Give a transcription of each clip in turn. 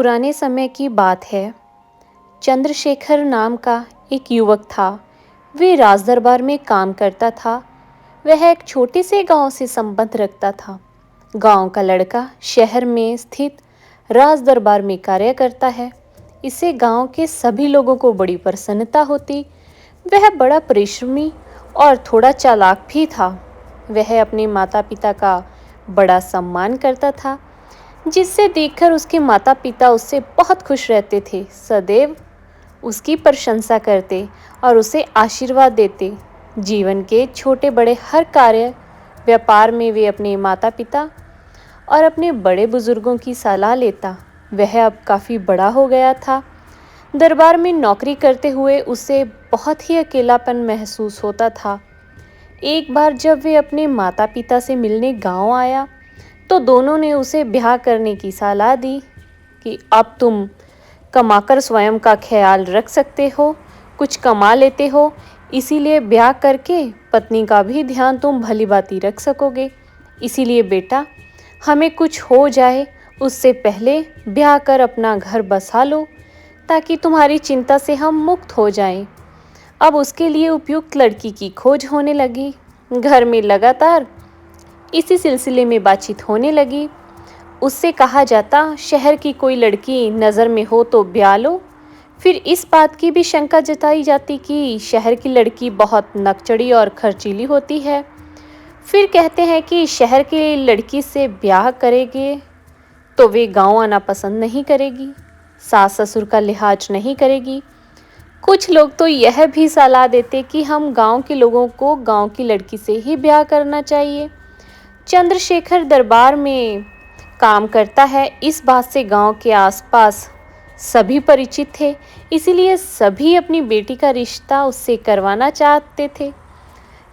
पुराने समय की बात है। चंद्रशेखर नाम का एक युवक था। वे राज दरबार में काम करता था। वह एक छोटे से गांव से संबंध रखता था। गांव का लड़का शहर में स्थित राज दरबार में कार्य करता है। इससे गांव के सभी लोगों को बड़ी प्रसन्नता होती। वह बड़ा परिश्रमी और थोड़ा चालाक भी था। वह अपने माता पिता का बड़ा सम्मान करता था, जिससे देखकर उसके माता पिता उससे बहुत खुश रहते थे। सदैव उसकी प्रशंसा करते और उसे आशीर्वाद देते। जीवन के छोटे बड़े हर कार्य व्यापार में वे अपने माता पिता और अपने बड़े बुजुर्गों की सलाह लेता। वह अब काफ़ी बड़ा हो गया था। दरबार में नौकरी करते हुए उसे बहुत ही अकेलापन महसूस होता था। एक बार जब वे अपने माता पिता से मिलने गांव आया, तो दोनों ने उसे ब्याह करने की सलाह दी कि अब तुम कमाकर स्वयं का ख्याल रख सकते हो, कुछ कमा लेते हो, इसीलिए ब्याह करके पत्नी का भी ध्यान तुम भली भांति रख सकोगे। इसीलिए बेटा, हमें कुछ हो जाए उससे पहले ब्याह कर अपना घर बसा लो, ताकि तुम्हारी चिंता से हम मुक्त हो जाएं। अब उसके लिए उपयुक्त लड़की की खोज होने लगी। घर में लगातार इसी सिलसिले में बातचीत होने लगी। उससे कहा जाता, शहर की कोई लड़की नज़र में हो तो ब्याह लो। फिर इस बात की भी शंका जताई जाती कि शहर की लड़की बहुत नकचड़ी और खर्चीली होती है। फिर कहते हैं कि शहर की लड़की से ब्याह करेंगे तो वे गांव आना पसंद नहीं करेगी, सास ससुर का लिहाज नहीं करेगी। कुछ लोग तो यह भी सलाह देते कि हम गांव के लोगों को गांव की लड़की से ही ब्याह करना चाहिए। चंद्रशेखर दरबार में काम करता है, इस बात से गांव के आसपास सभी परिचित थे। इसीलिए सभी अपनी बेटी का रिश्ता उससे करवाना चाहते थे।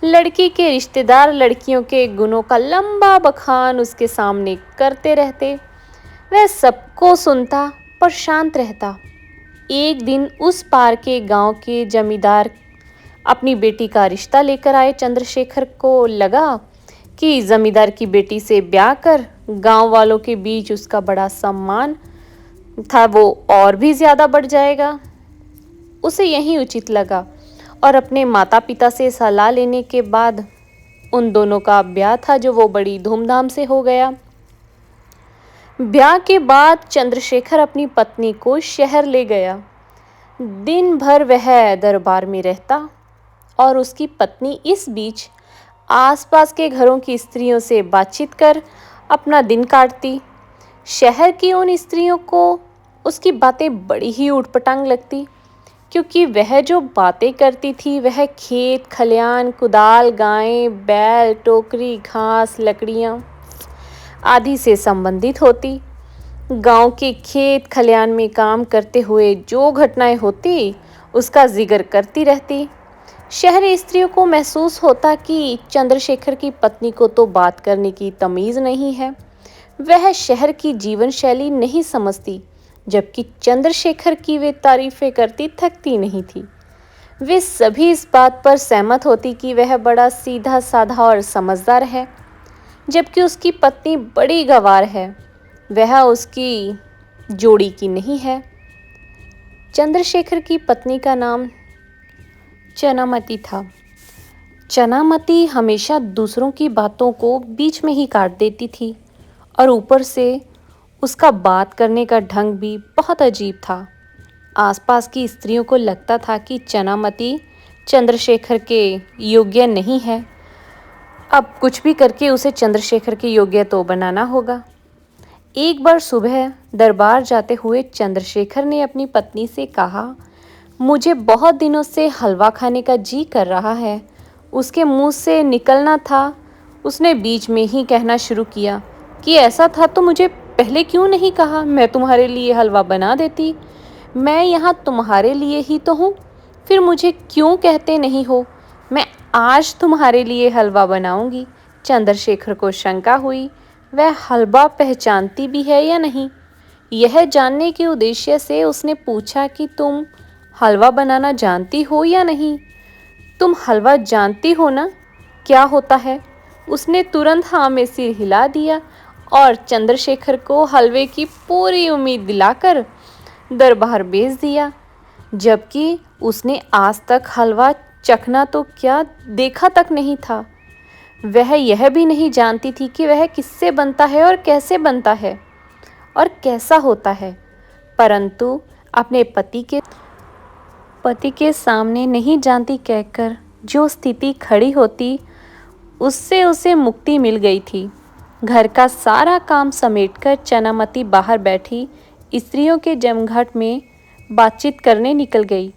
लड़की के रिश्तेदार लड़कियों के गुणों का लंबा बखान उसके सामने करते रहते। वह सबको सुनता पर शांत रहता। एक दिन उस पार के गांव के जमींदार अपनी बेटी का रिश्ता लेकर आए। चंद्रशेखर को लगा कि जमींदार की बेटी से ब्याह कर गांव वालों के बीच उसका बड़ा सम्मान था, वो और भी ज़्यादा बढ़ जाएगा। उसे यही उचित लगा और अपने माता पिता से सलाह लेने के बाद उन दोनों का ब्याह था, जो वो बड़ी धूमधाम से हो गया। ब्याह के बाद चंद्रशेखर अपनी पत्नी को शहर ले गया। दिन भर वह दरबार में रहता और उसकी पत्नी इस बीच आसपास के घरों की स्त्रियों से बातचीत कर अपना दिन काटती। शहर की उन स्त्रियों को उसकी बातें बड़ी ही ऊटपटांग लगती, क्योंकि वह जो बातें करती थी वह खेत खलियान, कुदाल, गायें, बैल, टोकरी, घास, लकड़ियाँ आदि से संबंधित होती। गांव के खेत खलियान में काम करते हुए जो घटनाएं होती, उसका जिक्र करती रहती। शहरी स्त्रियों को महसूस होता कि चंद्रशेखर की पत्नी को तो बात करने की तमीज़ नहीं है, वह शहर की जीवन शैली नहीं समझती, जबकि चंद्रशेखर की वे तारीफें करती थकती नहीं थी। वे सभी इस बात पर सहमत होती कि वह बड़ा सीधा साधा और समझदार है, जबकि उसकी पत्नी बड़ी गंवार है, वह उसकी जोड़ी की नहीं है। चंद्रशेखर की पत्नी का नाम चनामती था। चनामती हमेशा दूसरों की बातों को बीच में ही काट देती थी और ऊपर से उसका बात करने का ढंग भी बहुत अजीब था। आसपास की स्त्रियों को लगता था कि चनामती चंद्रशेखर के योग्य नहीं है। अब कुछ भी करके उसे चंद्रशेखर के योग्य तो बनाना होगा। एक बार सुबह दरबार जाते हुए चंद्रशेखर ने अपनी पत्नी से कहा, मुझे बहुत दिनों से हलवा खाने का जी कर रहा है। उसके मुंह से निकलना था, उसने बीच में ही कहना शुरू किया कि ऐसा था तो मुझे पहले क्यों नहीं कहा, मैं तुम्हारे लिए हलवा बना देती। मैं यहाँ तुम्हारे लिए ही तो हूँ, फिर मुझे क्यों कहते नहीं हो। मैं आज तुम्हारे लिए हलवा बनाऊंगी। चंद्रशेखर को शंका हुई, वह हलवा पहचानती भी है या नहीं। यह जानने के उद्देश्य से उसने पूछा कि तुम हलवा बनाना जानती हो या नहीं। तुम हलवा जानती हो ना, क्या होता है। उसने तुरंत हाँ में सिर हिला दिया और चंद्रशेखर को हलवे की पूरी उम्मीद दिलाकर दरबार भेज दिया, जबकि उसने आज तक हलवा चखना तो क्या देखा तक नहीं था। वह यह भी नहीं जानती थी कि वह किससे बनता है और कैसे बनता है और कैसा होता है, परंतु अपने पति के सामने नहीं जानती कहकर जो स्थिति खड़ी होती, उससे उसे मुक्ति मिल गई थी। घर का सारा काम समेटकर चनामती बाहर बैठी स्त्रियों के जमघट में बातचीत करने निकल गई।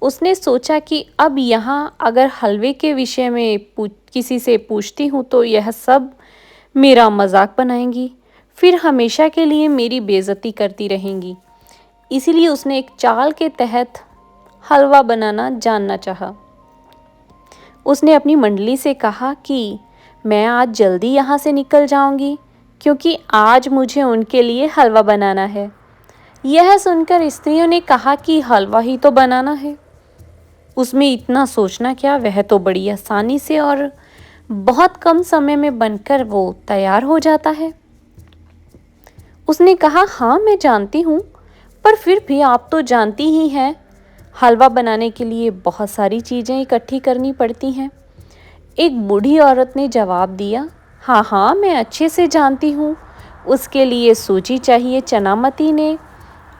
उसने सोचा कि अब यहाँ अगर हलवे के विषय में किसी से पूछती हूँ तो यह सब मेरा मजाक बनाएंगी, फिर हमेशा के लिए मेरी बेइज्जती करती रहेंगी। इसीलिए उसने एक चाल के तहत हलवा बनाना जानना चाहा। उसने अपनी मंडली से कहा कि मैं आज जल्दी यहाँ से निकल जाऊंगी, क्योंकि आज मुझे उनके लिए हलवा बनाना है। यह सुनकर स्त्रियों ने कहा कि हलवा ही तो बनाना है, उसमें इतना सोचना क्या, वह तो बड़ी आसानी से और बहुत कम समय में बनकर वो तैयार हो जाता है। उसने कहा, हाँ मैं जानती हूँ, पर फिर भी आप तो जानती ही हैं, हलवा बनाने के लिए बहुत सारी चीज़ें इकट्ठी करनी पड़ती हैं। एक बूढ़ी औरत ने जवाब दिया, हाँ हाँ मैं अच्छे से जानती हूँ, उसके लिए सूजी चाहिए। चनामती ने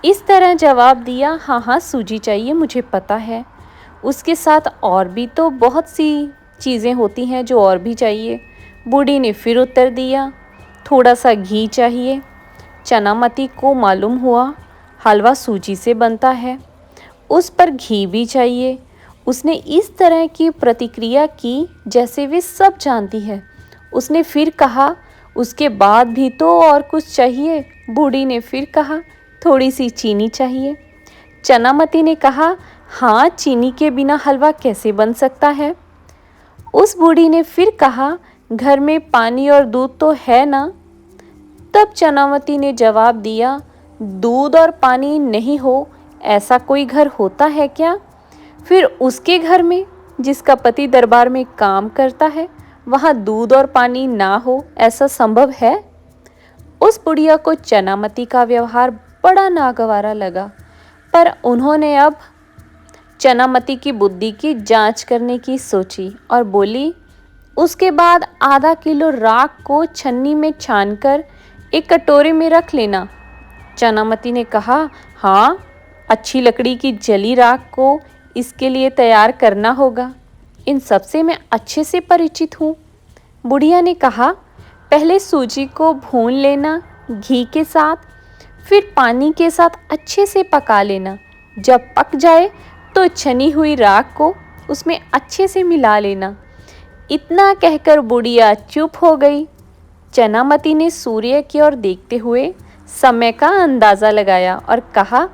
इस तरह जवाब दिया, हाँ हाँ सूजी चाहिए, मुझे पता है। उसके साथ और भी तो बहुत सी चीज़ें होती हैं जो और भी चाहिए। बूढ़ी ने फिर उत्तर दिया, थोड़ा सा घी चाहिए। चनामती को मालूम हुआ हलवा सूजी से बनता है, उस पर घी भी चाहिए। उसने इस तरह की प्रतिक्रिया की जैसे वे सब जानती है। उसने फिर कहा, उसके बाद भी तो और कुछ चाहिए। बूढ़ी ने फिर कहा, थोड़ी सी चीनी चाहिए। चनामती ने कहा, हाँ चीनी के बिना हलवा कैसे बन सकता है। उस बूढ़ी ने फिर कहा, घर में पानी और दूध तो है ना। तब चनामती ने जवाब दिया, दूध और पानी नहीं हो ऐसा कोई घर होता है क्या। फिर उसके घर में जिसका पति दरबार में काम करता है, वहाँ दूध और पानी ना हो ऐसा संभव है। उस बुढ़िया को चनामती का व्यवहार बड़ा नागवारा लगा, पर उन्होंने अब चनामती की बुद्धि की जांच करने की सोची और बोली, उसके बाद आधा किलो राख को छन्नी में छानकर एक कटोरे में रख लेना। चनामती ने कहा, हाँ अच्छी लकड़ी की जली राख को इसके लिए तैयार करना होगा, इन सब से मैं अच्छे से परिचित हूँ। बुढ़िया ने कहा, पहले सूजी को भून लेना घी के साथ, फिर पानी के साथ अच्छे से पका लेना। जब पक जाए तो छनी हुई राख को उसमें अच्छे से मिला लेना। इतना कहकर बुढ़िया चुप हो गई। चनामती ने सूर्य की ओर देखते हुए समय का अंदाज़ा लगाया और कहा,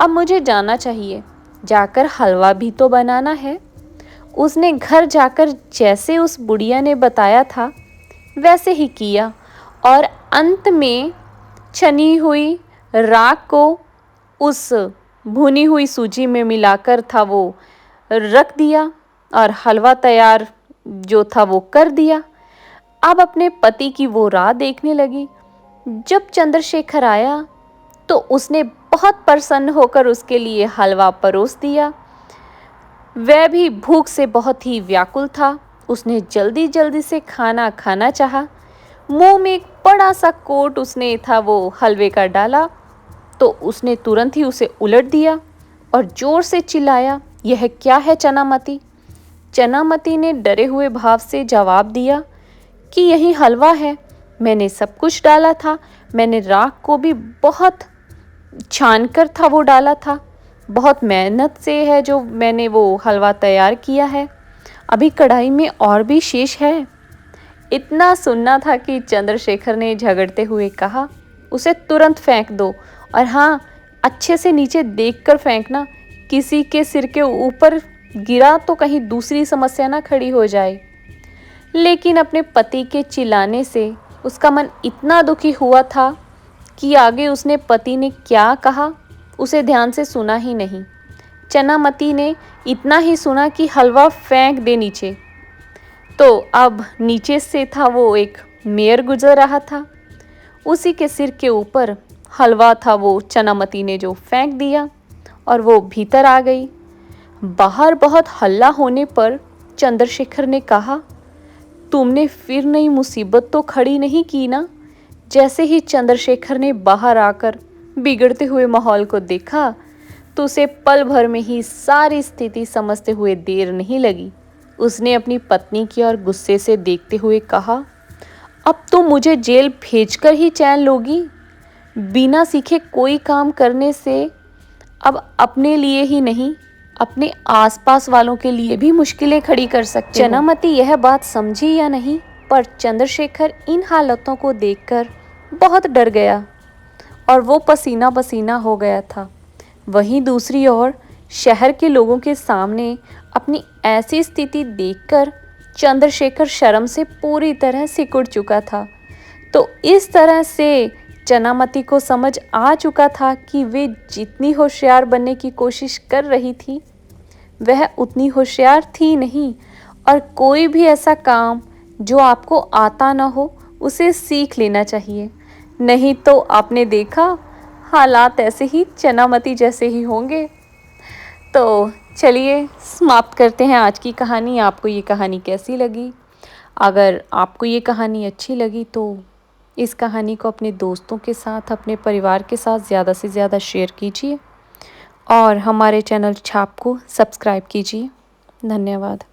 अब मुझे जाना चाहिए, जाकर हलवा भी तो बनाना है। उसने घर जाकर जैसे उस बुढ़िया ने बताया था वैसे ही किया और अंत में छनी हुई राख को उस भुनी हुई सूजी में मिलाकर था वो रख दिया और हलवा तैयार जो था वो कर दिया। अब अपने पति की वो राह देखने लगी। जब चंद्रशेखर आया तो उसने बहुत प्रसन्न होकर उसके लिए हलवा परोस दिया। वह भी भूख से बहुत ही व्याकुल था। उसने जल्दी जल्दी से खाना खाना चाहा। मुंह में एक बड़ा सा कोट उसने था वो हलवे का डाला तो उसने तुरंत ही उसे उलट दिया और जोर से चिल्लाया, यह क्या है चनामती। चनामती ने डरे हुए भाव से जवाब दिया कि यही हलवा है, मैंने सब कुछ डाला था, मैंने राख को भी बहुत छान कर था वो डाला था, बहुत मेहनत से है जो मैंने वो हलवा तैयार किया है, अभी कढ़ाई में और भी शेष है। इतना सुनना था कि चंद्रशेखर ने झगड़ते हुए कहा, उसे तुरंत फेंक दो और हाँ अच्छे से नीचे देखकर फेंकना, किसी के सिर के ऊपर गिरा तो कहीं दूसरी समस्या ना खड़ी हो जाए। लेकिन अपने पति के चिल्लाने से उसका मन इतना दुखी हुआ था कि आगे उसने पति ने क्या कहा उसे ध्यान से सुना ही नहीं। चनामती ने इतना ही सुना कि हलवा फेंक दे नीचे। तो अब नीचे से था वो एक मेयर गुजर रहा था। उसी के सिर के ऊपर हलवा था वो चनामती ने जो फेंक दिया और वो भीतर आ गई। बाहर बहुत हल्ला होने पर चंद्रशेखर ने कहा, तुमने फिर नई मुसीबत तो खड़ी नहीं की ना? जैसे ही चंद्रशेखर ने बाहर आकर बिगड़ते हुए माहौल को देखा तो उसे पल भर में ही सारी स्थिति समझते हुए देर नहीं लगी। उसने अपनी पत्नी की ओर गुस्से से देखते हुए कहा, अब तो मुझे जेल भेजकर ही चैन लोगी? बिना सीखे कोई काम करने से अब अपने लिए ही नहीं, अपने आसपास वालों के लिए भी मुश्किलें खड़ी कर सकते हो। चनामती यह बात समझी या नहीं, पर चंद्रशेखर इन हालतों को देखकर बहुत डर गया और वो पसीना पसीना हो गया था। वहीं दूसरी ओर शहर के लोगों के सामने अपनी ऐसी स्थिति देखकर चंद्रशेखर शर्म से पूरी तरह सिकुड़ चुका था। तो इस तरह से चनामती को समझ आ चुका था कि वे जितनी होशियार बनने की कोशिश कर रही थी वह उतनी होशियार थी नहीं, और कोई भी ऐसा काम जो आपको आता ना हो उसे सीख लेना चाहिए। नहीं तो आपने देखा, हालात ऐसे ही चनामती जैसे ही होंगे। तो चलिए समाप्त करते हैं आज की कहानी। आपको ये कहानी कैसी लगी? अगर आपको ये कहानी अच्छी लगी तो इस कहानी को अपने दोस्तों के साथ, अपने परिवार के साथ ज़्यादा से ज़्यादा शेयर कीजिए और हमारे चैनल छाप को सब्सक्राइब कीजिए। धन्यवाद।